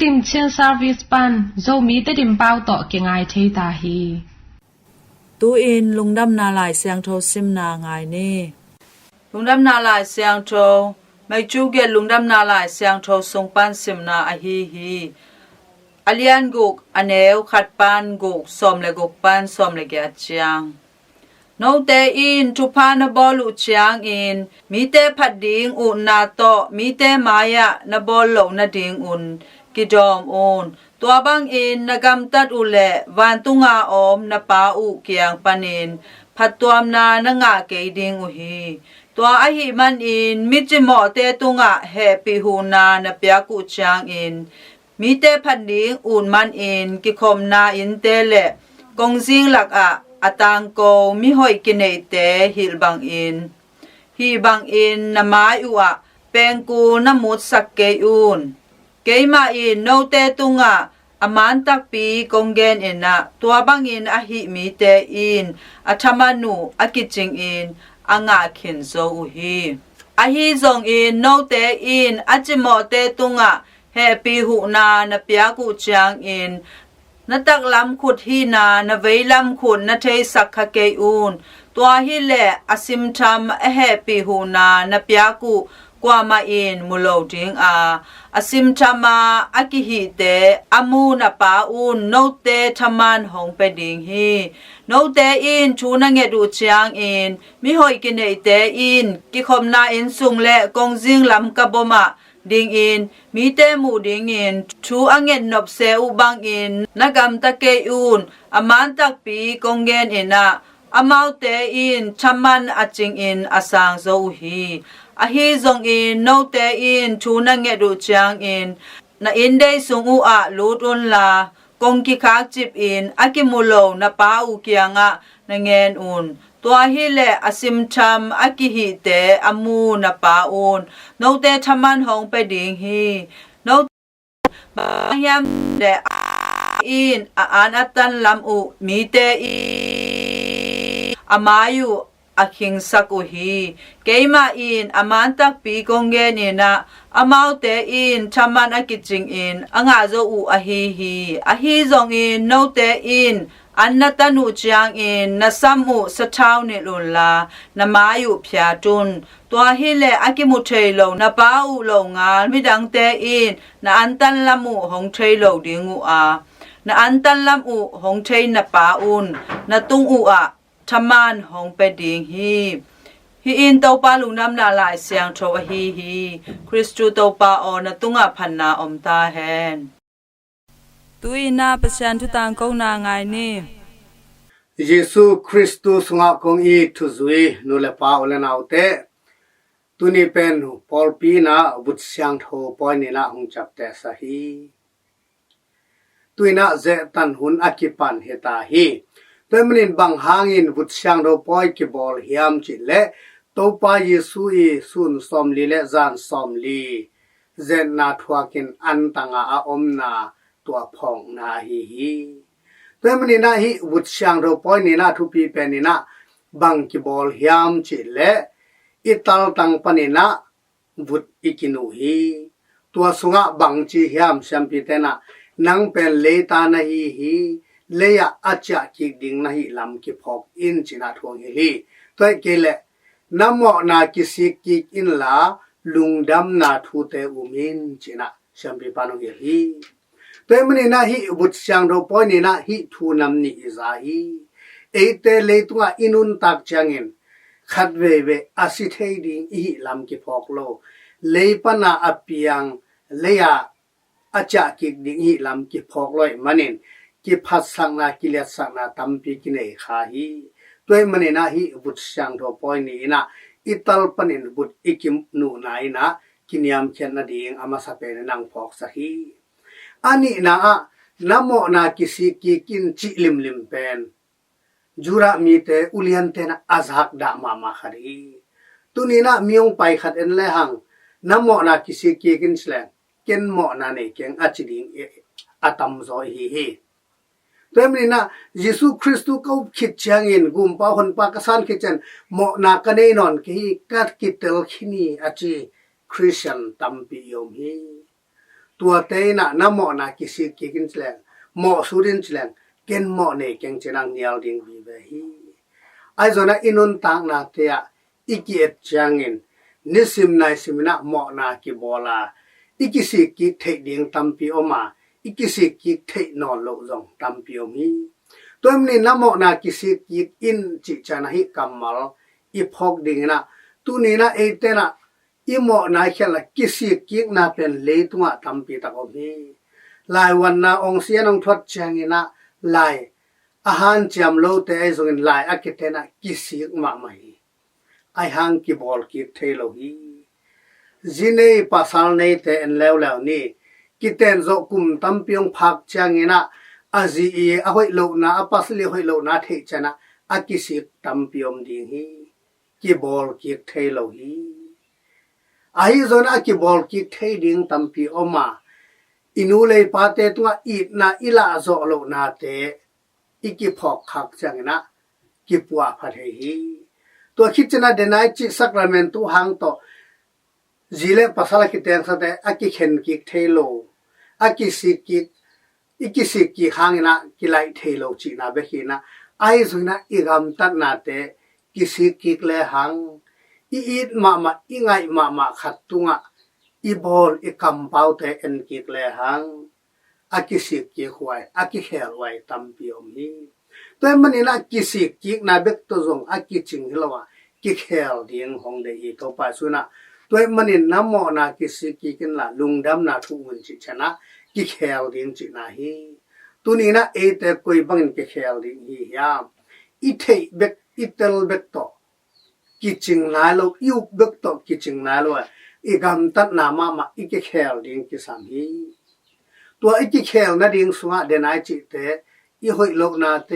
ดิมเชียนซาร์วิสปันโซมีเตดิมเป้าต่อเกงไอเทตาฮีตูอินลุงดำนาลายเสียงโทซิมนาไงนี่ลุงดำนาลายเสียงโทไม่จูเกลุงดำนาลายเสียงโททรงปันซิมนาอฮีฮีอเลียนกุกอเนวขัดปันกุกสมเลกุกปันสมเลเกียจางโนเตอินทุพานบอลุจางอินมีเตพัดดิงอุนนาโตมีเตมายะนบอลโลนดิงอุนกิดอมอุนตัวบังอินนกำตัดอุเลวันตุงาอมนปาอุเกียงปานินพัดตัวมนานงะเกดิงอุฮีตัวอหิมันอินมิจิหมอเตตุงะเฮปิหูนานเปียกุจางอินมีเตพัดดิงอุนมันอินกิคมนาอินเตเลกงซิงหลักอะอตังโกมิหอยกินเนเตฮิลบังอินฮีบังอินนมาอุอะเปงกูนมุดสักเกอุนเกมาอินโนเตตุงะอมันตักปีกงเกนอินะตัวบังอินอหิมีเตอินอัธมานุอกิจิงอินอังอาขินโซอุฮีอหิซงอินโนเตอินอจิโมเตตุงะเฮปีหุนานเปียกุจางอินนตักลำขุดฮีนานเวลำขุดนเทสักขเกอุนตัวฮิเลอสิมธรรมเฮปีหูนานเปียกุกว่ามาอินมุโลดิงอาอสิมธรรมาอกิหิเตอมูนปาอุนโนเตธมันหงเปดิงฮีโนเตอินชูนเงดูจางอินมิหอยกินเนเตอินกิคมนาอินสุงและกงจิงลำกบมะดิงอินมีเตมูดิงอินชูอังเงนนบเซอุบังอินนกำตะเกอุนอมันตักปีกงเกนอินะอมาวเตอินชัมมันอจิงอินอสังโซฮีอฮีซงอินโนเตอินชูนังเงดูจางอินนาอินเดซุงอุอะลูตุนลากงกิคักจิบอินอากิมุโลนปาอุเกียงะนเงนอุนตัวฮิเลอสิมชัมอากิหิเตอมูนปาอุนโนเตธมันหงไปดิงฮีโนบางยามเดอินอานัตันลำอุมีเตอิอามายุอคิงสักอุฮีเกมาอินอามันตักปีกงเกนินะอามาวเตอินธมันอากิจิงอินอังอาโซอุอฮีฮีอฮีซงอินโนเตอินอันนตนุจางอินนสัมมุสะท้าวนิลุนลานมายุพยาตุนตัวฮิเลอากิมุเทโลนปาอุโลงามิดังเตอินนาอันตันละมุหงเทโลดิงูอานาอันตันละมุหงเทนปาอุนนาตุงอุอะธมันหงเปดิงฮีฮีอินโตปาลุงน้ำนาลายเสียงโทวฮีฮีคริสตูโตปาออนตุงะพันนาอมตาแฮนตุยนาประชันทุตังกงนาไงนี่เยซูคริสต์สงะกงอีทุซุยนุเลปาอเลนาวเตตุนีเป็นปอลปีนาบุตรเสียงโทปอยนินาหงจับแต่สะฮีตุยนาเจตันหุนอากิปันเฮตาฮีตัวมันบังหางอินบุตรเสียงโทปอยกิบอลเฮียมจิเลโตปาเยซูอีสุนสอมลีเลจานสอมลีเจนนาทวากินอันตังอาอมนาตัวพองนาฮีตัวมันนาฮีวุฒช่างเราปอยนี่นาทุปีเป็นนี่นาบังกิบอลยามจิเลอิตาลตังปนินาวุฒอิกินุฮีตัวสุงะบังจียามชัมพิเตนะนังเป็นเลตานาฮีเลยอาจจะกิดิงนาฮีลำกิพอกอินจินาทวงฮีตัวเกเลน้ำหมอนากิสิกิอินลาลุงดำนาทูเตอุมินจินาชัมพิปานุฮีตัวมันนาฮีบุตรช่างเราปอยนี่นาฮีทูนำนี่อิจาฮีเอเตเลตัวอินุนตักจังเงินขัดเวอาศิเทดิงอีลำกิพอกโลเลยปนาอภิยังเลยอาจจะกิดิงอีลำกิพอกลอยมันเองกิพัดสังนากิเลสสังนาตัมปีกินเอขาฮีตัวมันนาฮีบุตรช่างเราปอยนี่นาอิตาลปนินบุตรอิกิมนูนายนะกินยามเขียนนาดีงอามาสเปนนังพอกสักฮีอันนี้นะน้ำหมอนากิสิกิกินจิลิมลิมเป็นจูระมีเตอุเลียนเตนะอาซักดามามาขรีตุนีนะมีองไปขัดเอ็นเลหังน้ำหมอนากิสิกิกินสเลงเก็นหมอนาเนเกงอาจิดิงอาตัมโซฮีตัวนี้นะเยซูคริสต์เขาคิดจังอินกุมป้าคนปากสันคิดจังหมอนากันเนนอนที่กัดกิตเตลขินีอาจิคริสเตียนตัมปิยมฮีต ตัวเตนะนะหมอนะกิสิกิกินแลงหมอสุรินแลงเกนหมอเนเกงจินังเนียลดิงบีเวฮีไอซอนะอินุนตางนาเตะอิกิเอจางอินนิสิมนายสิมนะหมอนากิบอลาอิกิสิกิเทดิงตัมปีออมาอิกิสิกิเทนอนโลจงตัมปีอมีตัวนี้นะหมอนากิสิกิอินจิจานะฮิกัมมัลอีพอกดิงนะตุนีนะเอเตนะอีหมอนาเขละกิสิกินะเป็นเลตุงะตัมปีตะกอมีลายวันนะองเสียนองทวดจางอินะลายอาหารจำโลเตไอซงลายอากิเตนะกิสิกมาไม่ไอหังกิบอลกิเทโลฮีจีเนยภาษาเนยเตนแล้วนี่กิเตนโจกุมตัมปีองพักจางอินะอาจีเออหอยโลนาอปัสลิหอยโลนาเทจนะอากิสิกตัมปีอมดิงฮีกิบอลกิเทโลฮีไอซอนอากิบอลกิเทดิงตัมปีออมาอินูเลยปาเตตัวอีนาอิลาโจโลนาเตอีกิพอกคักจังนะกิปัวพัทเฮีตัวคิดจะนะเดนายจิสักราเมนตุหังโตจีเลภาษาละกิเตนซะเตอากิเข็นกิเทโลอากิสิกิอีกิสิกิหังนะกิไลเทโลจินาเบฮีนะไอซุนะอีกำตัดนาเตกิสิกิเลหังอีดมาอีไงมาขัดตุงะอีบอลอีกำเปาเตเอ็นกิเลหังอากิสิกิหวยอากิเฮลไวตัมปีอมฮีตัวมันนี่นะกิสิกินาเบกตัวจงอากิจิงฮิลวะกิเฮลเดียงของเดอีตัวไปสุนะตัวมันนี่น้ำมอนากิสิกิกันละลุงดำนาทุกวันจิชนะกิเฮลเดียงจินาฮีตัวนี้นะเอเตคุยบังกิเฮลเดียงฮียามอีเทเบกอีเตลเบกโตกิจิงนายโลยูเบกโตกิจิงนายโลอีกำตัดนามาอีกิเฮลเดียงกิสามฮีตัวอีกิเฮลนะเดียงสุงะเดนายจิเตอีหอยโลนาเต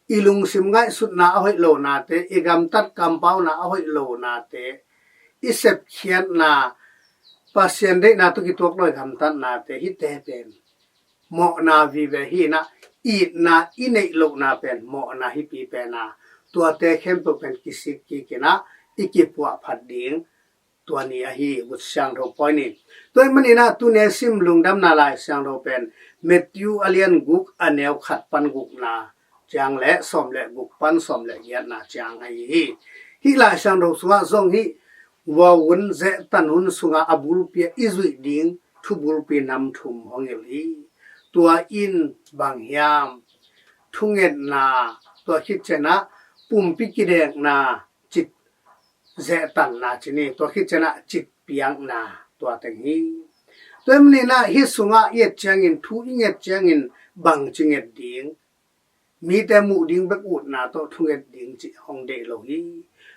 อีลุงสิมไงสุดนาหอยโลนาเตอีกำตัดกำเปานาหอยโลนาเตอีเสพเขียนนาปัสยันเดนาตุกิตัวกลอยกำตัดนาเตฮิเตเป็นหมอนาวิเวฮีนะอีนาอีเนโลนาเป็นหมอนาฮิปีเป็นนาตัวเตเข้มตัวเป็นกิสิกิกินะอีกิปัวผัดดิงตัวนี้ฮีวุฒสังโรปอยนี่ตัวมันนี่นะตัวเนซิมลุงดำนาลายสังโรเป็นเมทิวอเลียนกุกอันแนวขัดปันกุกนาจางและสมและกุกปันสมและเยียดนาจางไอฮีลายสังโรสุงะซงฮีวาวุนเจตันหุนสุงะอบุลเปียอิจุยดิงทุบุลเปียนำทุมหงเอลีตัวอินบางยามทุงเอ็ดนาตัวคิดเจนะปุ่มปิกิเดกนาจิตเจตันนาจินีตัวคิดเจนะจิตเปียงนาตัวแต่งฮีตัวมันนี่นะฮิสุงะเย็ดจังอินทุอิงเย็ดจังอินบังจิงเอ็ดดิงมีแต่หมู่ดิงเบกอุดนาตัวทุงเอ็ดดิงจิหงเดโลฮี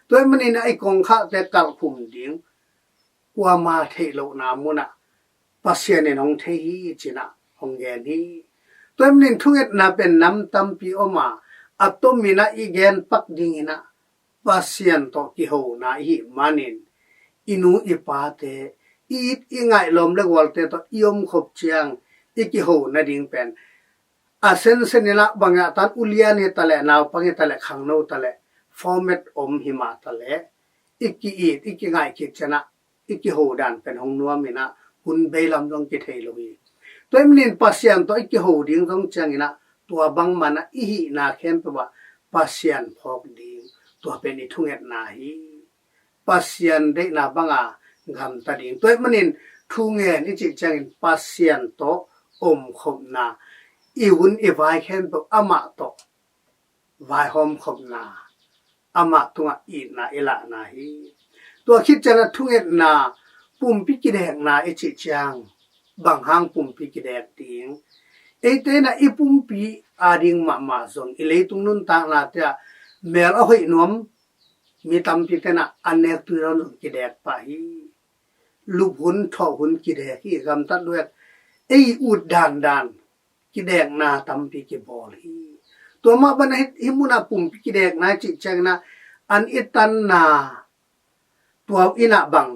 ตัวมันนี่นะไอกองข้าแต่กัลคุมดิงกว่ามาเทโลนามุนะปัสเซียนนองเทฮีจินะหงแกนีตัวมันนี่ทุงเอ็ดนาเป็นน้ำตัมปีออมาอัตโตมินะอีแกนปักดิงนะปัสเซียนโตกิโหนาฮีมานินอินูอิปาเตอีดอีไงลมเล็กวอลเตโตยมขบเจียงอีกิโหนาดิงเป็นอาเซนเซนิละบางตันอุเลียนเฮตะเลนาวปังเฮตะเลขังโนตะเลformat om hima tale ikki ikki ngai ki chana ikki ho dan pen hong nuam mina hun beilam dong ki thei lo hi toimnin pasian to ikki ho ding dong changina tua bang mana i hi na khem pa pasian phok ding tua pen i thunget na hi pasian de na banga gam ta ding toimnin thunge ni chi changin pasian to om khom na i hun i vai khem pa ama to vai hom khom na ama tunga ina ila na hi to khit chana thunget na pum pikidek na echi chang bang hang pum pikidek ting ete na ipum pi ading ma zon ileitung nun ta na ta mel a hoi nom mi tam pi tena anek tu ron kidek pa hi lup hun tho hun kidek hi gam ta duet ei ud dan kidek na tam pi ki bol hiตัวมาบันหิมุนาปุ่มพิกิเดกนะจิจังนะอันอิตันนาตัวอินะบัง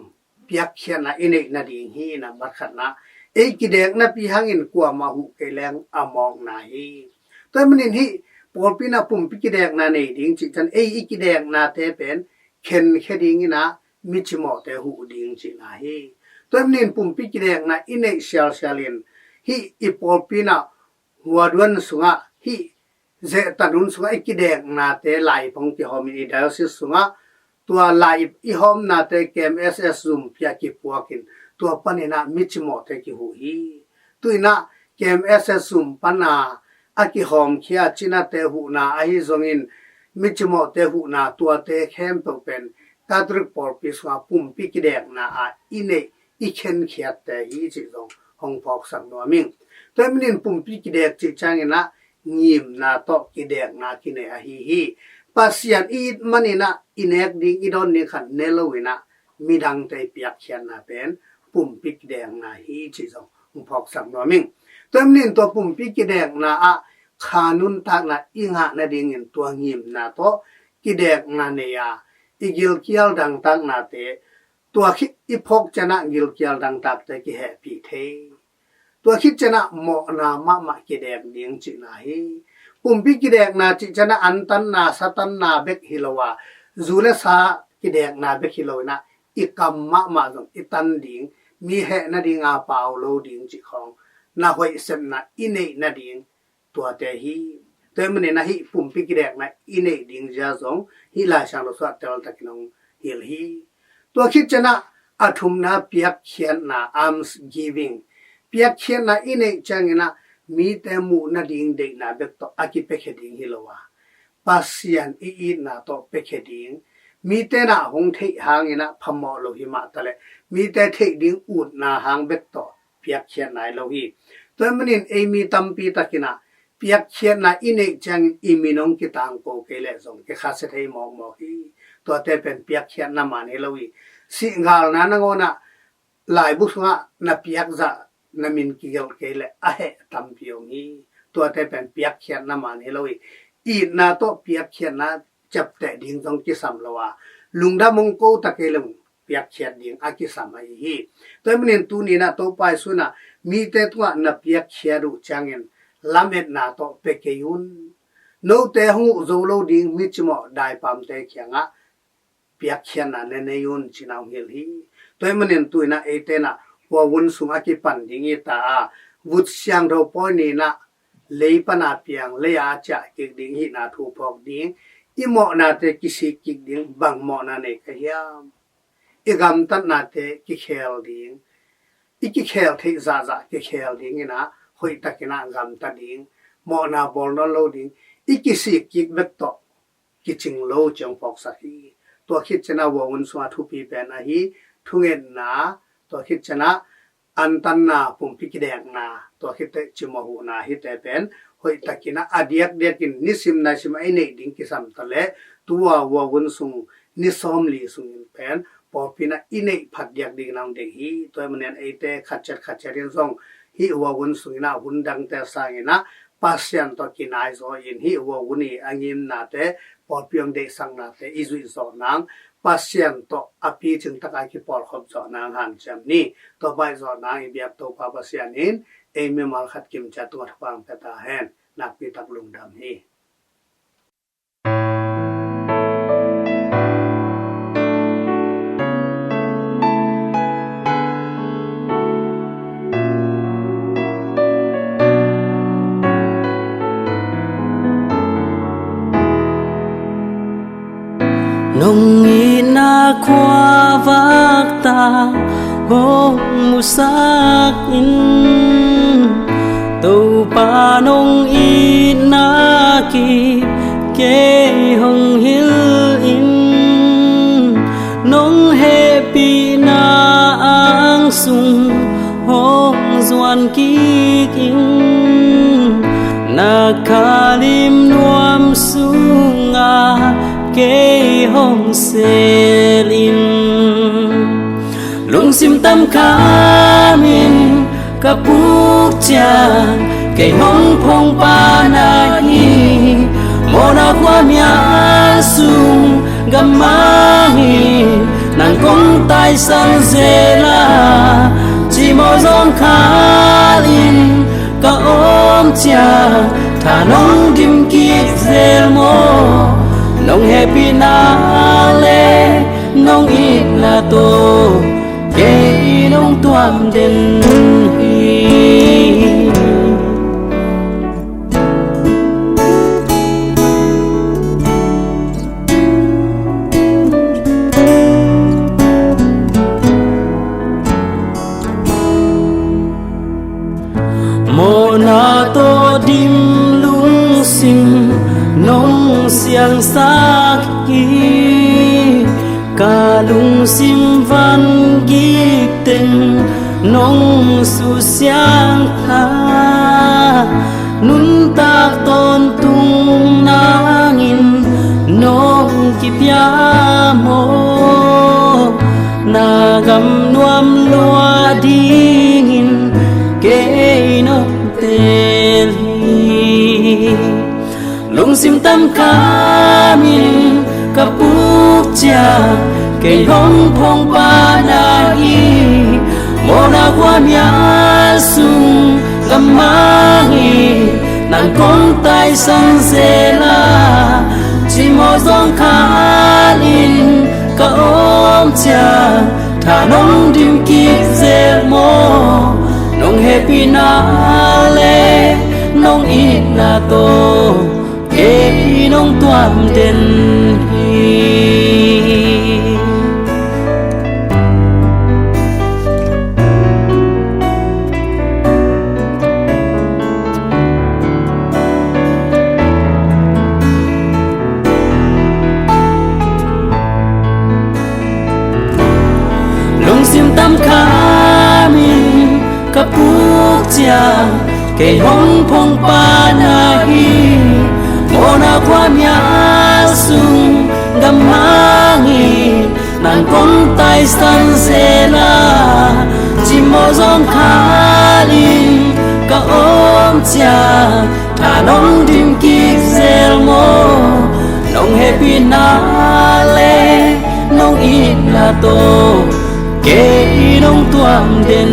เปียกเขียนนะอินินะดิงฮีนะบัดขัดนะเอกิเดกนะปีหังอินกัวมาหุเกแรงอมองนาฮีตัวมันอินฮีปอลปีนะปุ่มพิกิเดกนะนี่ดิงจิจันเออิกิเดกนะเตเป็นเข็นแค่ดิงนะมิจิโมเตหูดิงจินะฮี ตัวนี้ปุ่มปิกแดงนะอินเนเชียลเชลินฮีอีปอลปีนะหัวดวนสุงะฮีเจตันุนสุงะอีกแดงนาเตไลพงที่ฮอมินีไดโอซิสสุงะตัวไลอีฮอมนาเตเกม SS Zoom พิยากิปัวกินตัวปนินะมิจิโมเตกิหูฮีตุยนะเกม SS Zoom ปนาอากิฮอมเคียจินาเตหูนาอาฮิซงอินมิจิโมเตหูนาตัวเตเข้มเป็นกาตรึกปอลปีสุงะปุ่มปิกแดงนาอาอินเนอีเคนเขียดแต่ฮีจิตรงห้องพอกสังนัวมิงแต่มันนินปุ่มปีกิเดกจิจังนะงิมนาโตกิเดกนากิเนอฮีปัสยันอีมันนี่นะอินเอกดิงอีดอนนี่ขันเนลวินะมีดังใจเปียกเขียนนาเป็นปุ่มปีกิเดกนาฮีจิตรงห้องพอกสังนัวมิงแต่มันนินตัวปุ่มปีกิเดกนาอะขานุนตากนะอิงะนาดิงินตัวงิมนาโตกิเดกนาเนียอีกิลเกียลดังตักนาเตตัวคิดอีพกจะนะกิลเกียลดังตักแต่กิแฮปีเทตัวคิดจะนะหมอนามากิเดกเดียงจินาฮีปุ่มปีกิเดกนาจิจะนะอันตันนาสตันนาเบกฮิโลวาจูเลสากิเดกนาเบกฮิโลนะอีกัมมาจงอีตันดิงมีแฮนะดิงอาปาวโลดิงจิของนาหวยเซมนะอินเนนะดิงตัวเตฮีแต่มันเนี่ยนะฮีปุ่มปีกิเดกนะอินเนดิงจาจงฮีลาชังโลสวัตเตลตะกินงฮิลฮีตัวคิดจะนะอาทุมนาเปียกเขียนนาอัมส์กิวิงเปียกเขียนนาอินเนจังนะมีแต่มูนาดิงเด็กนาเบกโตอากิเปเคดิงฮิโลวาปัสยันอีนาโตเปเคดิงมีแต่นาหงเทหางนะพมอโลหิมาตะเลมีแต่เทดิงอูดนาหางเบกโตเปียกเขียนนายโลหิตัวมันนินเอมีตัมปีตะกินะเปียกเขียนนาอินเนจังอีมินงกิตังโกเกเลซงเกคาเซเทมองมอฮีตัวเตเป็นเปียกเขียนนามันเฮโลหิสิงาลนานงนะหลายบุษงะนาเปียกจะนามินกิเกลเกเลอะเฮตัมพิโยงีตัวเตเป็นเปียกเขียนนามันเฮโลวีอีนาโตเปียกเขียนนะจับแต่ดิงจงกิสัมลวาลุงดามงโกตะเกลงเปียกเขียนดิงอากิสัมไอฮีตัวมันเนตูนี่นะโตไปสุนะมีแต่ตัวนาเปียกเขียรุจังเงินลาเมดนาโตเปเกยุนโนเตหูโซโลดิงมิจโมได้ปามเตเขียงะเปียกเขียนนะเนเนยุนชินาวเฮลฮีตัวมันเนตุยนะเอเตนะว่าวุนสุงอากิปันดิงิตาวุดเสียงเราปอยนี่นะเลยปนาเปียงเลยอาจะกิกดิงหินาทูพอกดิงอีหมอนาเตกิสิกิกดิงบังหมอนาเนกะยามอีกำตันนาเตกิเคลดิงอีกิเคลเทซาซากิเคลดิงนะหอยตะกินากำตันดิงหมอนาบอลนโลดิงอีกิสิกิกเบกโตกิจิงโลจงพอกสักฮีตัวคิดจะนะว่าวุนสุงอาทูปีเป็นอะฮีทุเงินนาตัวคิดชนะอันตันนาปุ่มพิกิแดงนาตัวคิดแต่จิมหูนาฮิตแต่เป็นหอยตะกินะอดียกเดียกินนิสิมนาชิมไอเนดิงกิสัมตะเลตัววัวุนสุงนิสอมลีสุงเป็นปอปินะอิเนผัดเดียกดิงนางเด็กฮีตัวมันเนไอเตขัดเจริญทรงฮีวัวุนสุงนะหุนดังแต่สางนะปัสยันตัวกินไอโซอินฮีวัวุนีอังยิมนาเตปอปิยงเดสังนาเตอิจุอิโซนางpasien to api chung takai ki por khop zo nang han cham ni to bai zo nang i biak to pa pasien in e me mal khat kim cha tu pang peta hen nak pi tak lung dam hi nông y na khoa vác ta bông mu sắc in tàu pa nông y na ki ke hong hil in nông happy na ang sung hong zuan ki in na kalim nuam sunga kê hong selin lung sim tam kamin kapuk cha kê hong phong pa na hi mona kwa mya sung gamahi nang kong tai sang zela chi mo zong khalin ka om cha tha nong dim ki zel mo nong happy na le nong in na to ke nong ามเด่นโมนาโตดิมลุงสิงนงเสียงสากีกาลุงสิมวันกีเต็งนงสุเสียงทานุนตาตอนตุงนางอินนงกิปยาโมนากำนวมลัวดีงินเกนกเตลีลุงสิมตำคามินกับปุกจาเกยห้องพงปานาอีโมนาความยาสุงกำมังอีนังคงตายสังเซลาจิโมซองคาลินกะอมจาถ้าน้องดิมกิเซโมน้องเฮปีนาเลน้องอีนาโตเกน้องตัวเด่นลุงสิมตำคามิกับปุกจาเกยห้องพงปานาฮีโมนาความยาสุงกำมังอีนังคงตายสันเซลาจิโมซองคาลินกะอมจาถ้าน้องดิมกิเซลโมน้องเฮปีนาเลน้องอีนาโตเกน้องตัวเด่น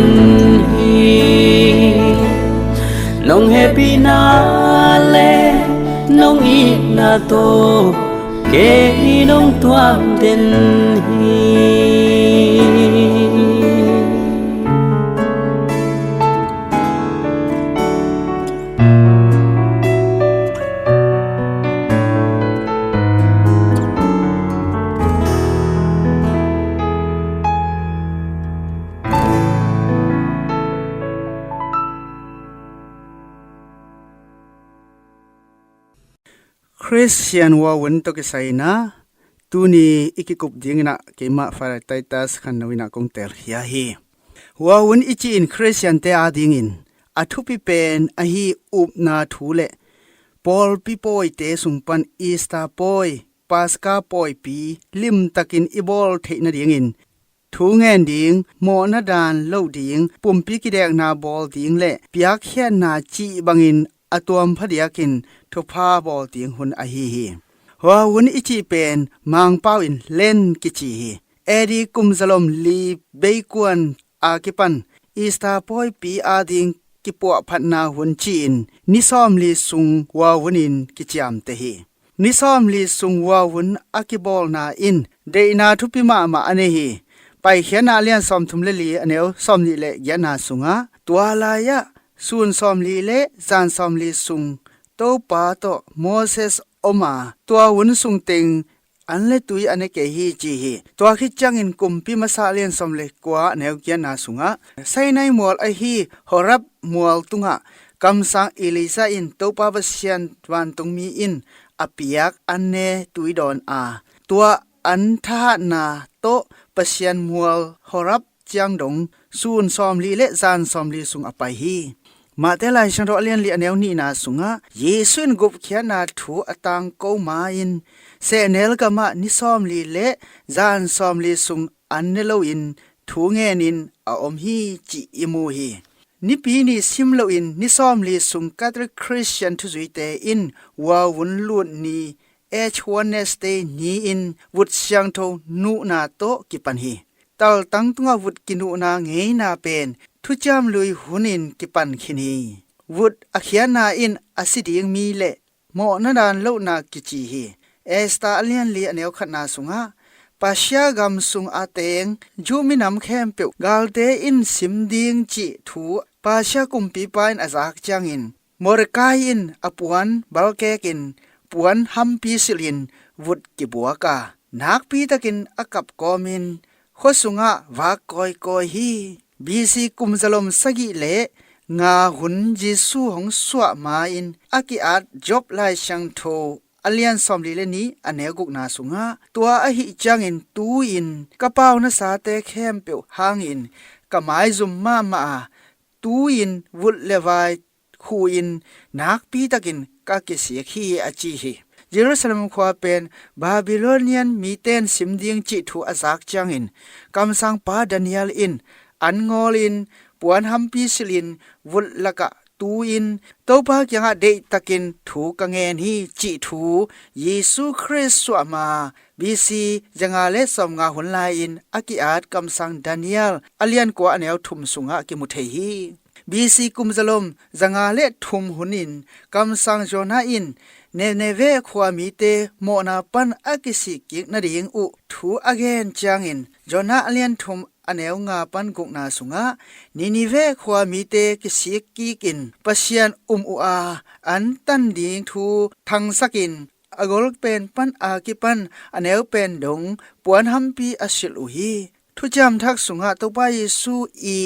น้องเฮปีนาเลน้องอีนาโตเกน้องตัวเด่นคริสเตียนว่าวันตกใส่นะตูนี่อีกกุบดิ้งนะเกมาฟาร์ไตตัสขันนวินะกงเตลฮิอาฮีว่าวันอีจีนคริสเตียนเตอาดิ้งอัทุปิเป็นอฮีอุบนาทูเลปอลปิปอยเตสุงปันอีสตาปอยปาสกาปอยปีลิมตักินอีบอลเทนดิ้งทูเงินดิ้งโมนาดานเล่าดิ้งปุ่มปีกิเดกนาบอลดิ้งเละปียกเขียนนาจีบังอินอตัวมพเดียกินทุพาบอลติงหุนอฮีฮีว่าวันอิจิเป็นมังเป้าอินเล่นกิจิฮีเอดีกุมซาลมลีเบกวนอากิปันอีสตาปอยปีอาดิงกิปัวพันนาหุนจีนนิซอมลีซุงว่าวันอินกิจามเตฮีนิซอมลีซุงว่าวันอากิบอลนาอินเดนาทุปิมามาอันฮีไปเขียนนาเลียนซอมทุมเลลีอันเอวซอมลีเลยานาสุงะตัวลายะส่วนซอมลีเลจานซอมลีซุงโตปาโตโมเสสอมาตัววุนสุงเต็งอันเลตุยอันเกฮีจีฮีตัวคิดจังอินกุมพิมาซาเลียนสมเลกว่าแนวเกียนาสุงะไซในมัวไอฮีฮอรับมัวตุงะกำสังอิลิซาอินโตปาบเซียนวันตุงมีอินอปิยักอันเนตุยดอนอาตัวอันทานาโตปเซียนมัวฮอรับจังดงซูนซอมลีเลจานซอมลีสุงอไปฮีมาแต่ลายฉันรอเลียนลีอันเอวนี่นาสุงะเยซูนกุบเขียนาถูอตังโกมาอินเซเนลกะมานิซอมลีเลจานซอมลีสุงอันเนโลอินถูเงนินอาอมฮีจิอิมูฮีนิปีนี่ซิมโลอินนิซอมลีสุงกัตรคริสเตียนทุจุยเตอินวาวุนลุนนีH1ST ni in wood siang tho nu na to kipan hi tal tang tunga wood kinu na ngei na pen thu cham lui hunin kipan khini wood akhiana in asiding mi le mo na dan lo na kichi hi esta alian li aneu khatna sunga pasya gam sung ateng juminam khem pe galte in simding chi thu pasya kumpi pain azak changin morkai in apuan balkekin puan hampi silin vut ki buaka nak pi takin akap komin khosunga wa koi koi hi bc kumzalom sagi le nga hun jisu hong swa ma in aki at job lai sang tho alian somli le ni aneguk na sunga tua a hi changin tu in kapaw na sa te khem pe hangin kamai zum ma ma tu in vut lewai khu in nak pi takin ka ke si khi achi hi Jerusalem khwa pen Babylonian miten simding chi thu azak changin kamsang pa Daniel in angol in puan hampi silin vul laka tu in topa kyanga de takin thu kangen hi chi thu Yesu Christ swama BC janga le som nga hun lai in aki at kamsang Daniel alian ko anel thum sunga ki muthei hi BC kumzalom janga le thum hunin kamsang Jona in neve khwa mi te mo na pan akisi ki na ring u thu again changin Jona alian thum aneu nga pan guk na sunga ninive khwa mi te kisi ki kin pasian u a an tan ding thu thang sakin agol pen pan a ki pan aneu pen dong puan hampi asil u hi thu jam thak sunga to pa Yesu i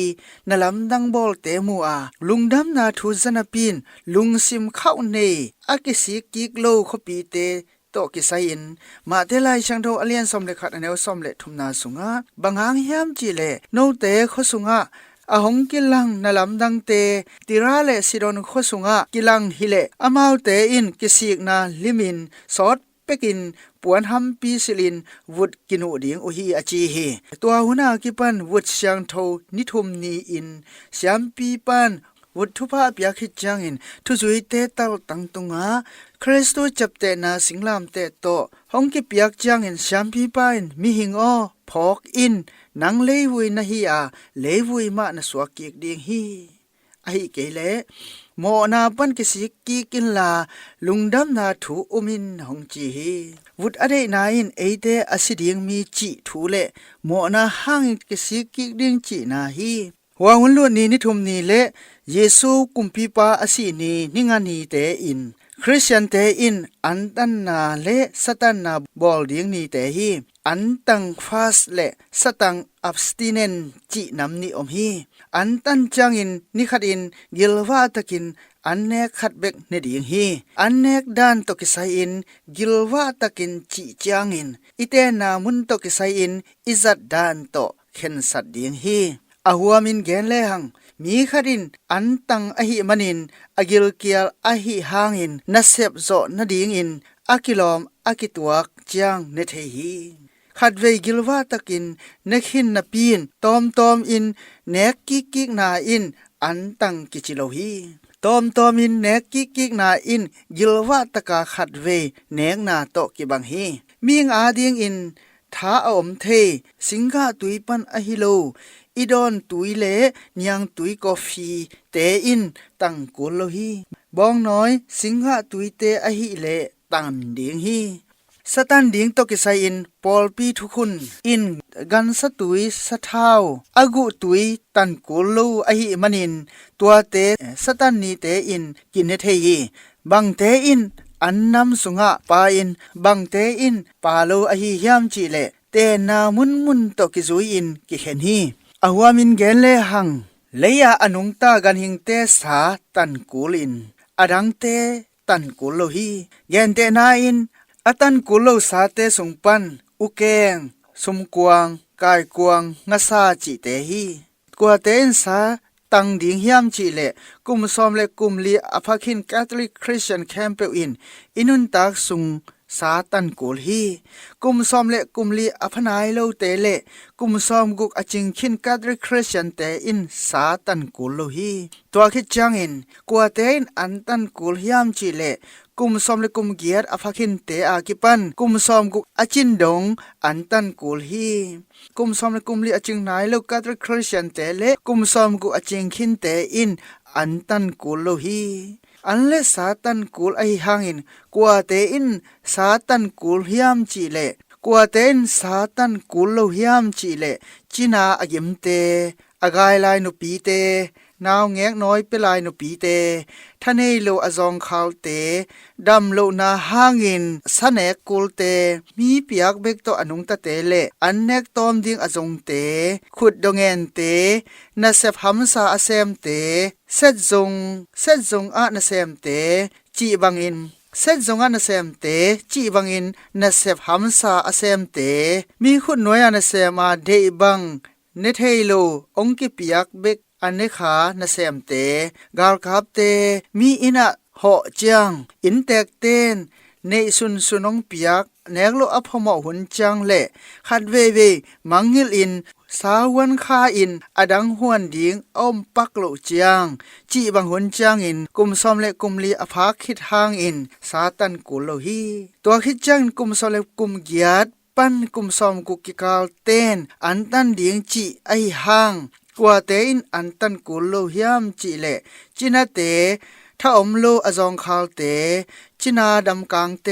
nalam dang bol te mu a lungdam na thu zanapin lungsim khau nei akisi kik lo khopi te to ki sain ma te lai chang tho alian som le khat aneu som le thumna sunga bangang hiam chi le no te kho sunga ahong kilang nalam dang te tirale sidon kho sunga kilang hile amau te in kisik na limin sot pekin puan hampi silin vut kinu ding uhi achi hi tua huna ki pan vut siang tho nithum ni in siam pi pan vut thupa pya khit changin thu zui te tal tang tunga Kristo chapte na singlam te to hongki piak changin siam pi pan mi hing o phok in nang leivui na hi a leivui ma na swak ki ding hi ai kele mo na pan ki sik ki kin la lungdam na thu umin hong chi hi vut ade na in eite asiding mi chi thu le mo na hang ki sik ki ding chi na hi wa hun lu ni ni thum ni le Yesu kumpi pa asi ni ningani te in Christian te in antan na le satan na bol ding ni te hi antang fast le satang abstinent chi nam ni om hi antan changin ni khat in gilwa takin annek khat bek ne ding hi annek dan to ki sai in gilwa takin chi changin ite na mun to ki sai in izat dan to khen sat ding hi ahuamin gen le hang mi kharin antang ahi manin agil kial ahi hangin nasep zo na ding in akilom akituak chiang ne the hi khatve gilwa takin nekhin na pin tom in nek ki na in antang kichilo hi tom in nek ki na in gilwa taka khatve nek na to ki bang hi ming ading in tha om the singha tuipan ahilo idon tuile nyang tui coffee te in tang kul hi bong noi singha tuite ahi le tam ding hi satan ding to ki sai in pol pi thukun in gan sa tui sa thau agu tui tan kul ahi manin tua te satan ni te in kinne thei bang te in annam sunga pa in bang te in palo ahi hiam chi le te na mun to ki zui in ki hen hi ahuamin gen le hang leya anung ta gan hing te sa tan kulin adang te tan kulo hi gen te na in atan kulo sa te sungpan ukeng sumkuang kai kuang ngasa chi te hi kwa te in sa tang ding hiam chi le kum som le kum li apakhin Catholic Christian camp in inun tak sung Satan kul hi kum som le kum li aphanai lo te le kum som guk aching khin kadri Christian te in Satan kul lo hi to khi changin kwa te in antan kul hiam chi le kum som le kum giat apakhin te akipan kum som guk achin dong antan kul hi kum som le kum li aching nai lo kadri Christian te le kum som guk aching khin te in antan kul lo hi anle Satan kul ai hangin kwa te in Satan kul hiam chi le กัวเต้นสาตันกุลโลหิมจีเลจีนาอากิมเตอากายลายนุปีเตนาวแงกน้อยเปลายนุปีเตทะเนโลอจองขาวเตดำโลนาหางินสะเนกกุลเตมีเปียกเบกโตอนุงตะเตเลอันเนกตอมดิงอจงเตขุดดงเงินเตนาเซฟหัมซาอาเซมเตเซจงอะนาเซมเตจีบังอินเซจงอะนาเซมเตจีบังอินนาเซฟหัมซาอาเซมเตมีขุดน้อยอะนาเซมาเดบังเนเทโลองกิเปียกเบกอันเนขานาเซมเตกาลคับเตมีอินะเหาะจังอินแตกเต้นในสุนองเปียกแนกโลอพมอหุนจังเละขัดเวมังงิลอินสาวันคาอินอดังหวนดิงอ้อมปักโลจังจีบังหุนจังอินกุมซอมเละกุมลีอภาคิดหางอินสาตันกุลโลฮีตัวคิดจังกุมซอมเละกุมเกียดปันกุมซอมกุกิกาลเต้นอันตันดิงจีไอหางกว่าเตอินอันตันกุลโลหิมจีเลจินาเตถ้าอมโลอจองขาวเตจินาดำกางเต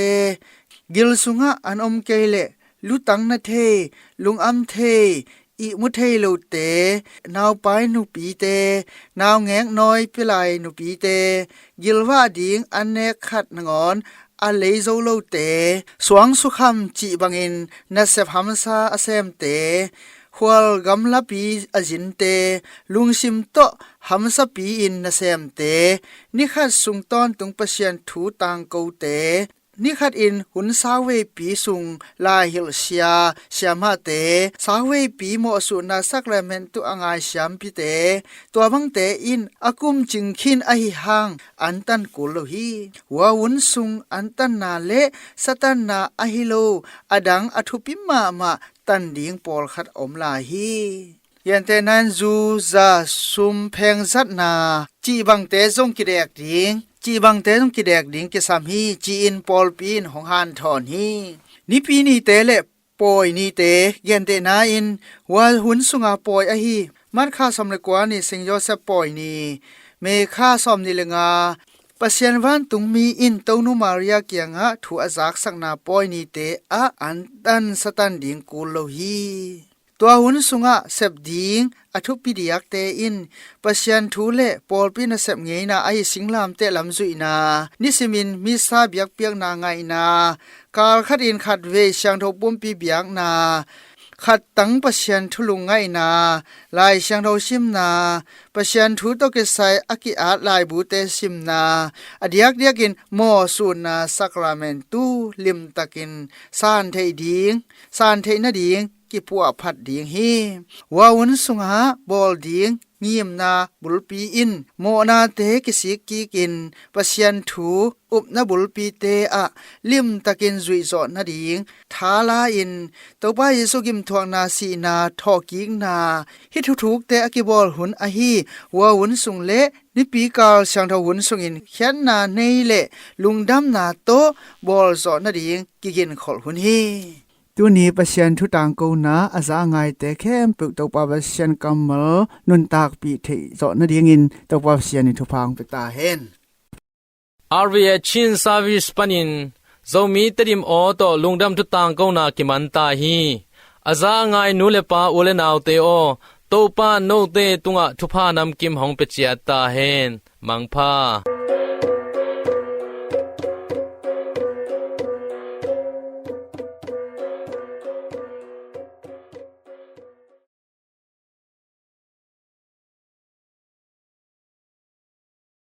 กิลสุงะอันอมเกเลลุตังนาเทลุงอัมเทอีมุเทโลเตนาวไปนุปีเตนาวแงกน้อยเปลายนุปีเตกิลว่าดิงอันเนขัดงอนอาเลโซโลเตสวงสุขมจีบังอินนาเซฟฮัมซาอาเซมเตขวลกำลับปีอจินเตลุงซิมโตหัมสปีอินนาเซมเตนิขัดสุงตอนตุงเปเชียนถูตังเกาเตนิขัดอินหุนสาเวปีสุงลาฮิลเชียมาเตสาเวปีโมสุนาสักเลเมนตุอังไอชามพิเตตัวบังเตอินอากุมจิงคินอหิหังอันตันกุลโลฮีวาวุนสุงอันตันนาเลสตันนาอหิโลอดังอทุปิมาตันดิงปอลขัดอมลาฮียันเตนันจูซาซุมเพงซัดนาจีบังเตซงกิเดกดิงจีบังเตซงกิเดกดิงกิสามฮีจีอินปอลปีนของฮันทอนฮีนิปีนีเตเลปอยนีเตยันเตนาอินวาหุนสุงาปอยอะฮีมันค่าสำเร็จกว่านี่สิงโยเซปอยนีเมค่าสอมนิเลงาปัสยันวันตุงมีอินเตนุมาริยาเกียงะถูอาจักสักนาปอยนีเตอะอันตันสตันดิงกุลโลฮีตัวหุนสุงะเสบดิงอทุปิดิยักเตอินปัสยันทูเลปอลปินะเสบเงยนาไอสิงลามเตลำจุยนานิสิมินมิซาบิยักเปียกนาไงนากาลขัดอินขัดเวช่างทบุมปีบิยักนาขัดตั้งปัสยันทุลุงไงนาลายช่างทชิมนาปัสยันทูตกิไซอากิอาลายบูเตชิมนาอดียักเดียกินมอสูนาสักราเมนตูลิมตะกินซานเทดิงซานเทนดิงกิปัวพัดดิงฮีวาวุนสุงหาบอลดิงงีมนาบุลปีอินโมนาเตกิสิกกิกินปัสยันทูอุบนาบุลปีเตอะลิมตะกินจุยจอนาดิงทาลาอินตัวป้าเยซูกิมทวงนาสีนาทอกิงนาฮิทุกเตอกิบอลหุนอะฮีวาวุนสุงเลนิปีกาลช่างทวุนสุงอินเขียนนาเนเลลุงดำนาโตบอลจอนาดิงกิกินขอลหุนฮีตัวนี้ปัสยันทุตังกูนาอาจางไงแต่แค่ปลุกตัวปัสยันกัมมลนุนตากปีเทจอนาดิงินตัวปัสยันนิทุพังไปตาเห็น RVA Chin Service Panin Zomi Terim Oto Lungdam Tutang Kona Kimanta Hi Aza Ngai Nulepa Ulenau Teo Topa No Te Tunga Tupa Nam Kim Hong Pechiata Hen Mangpa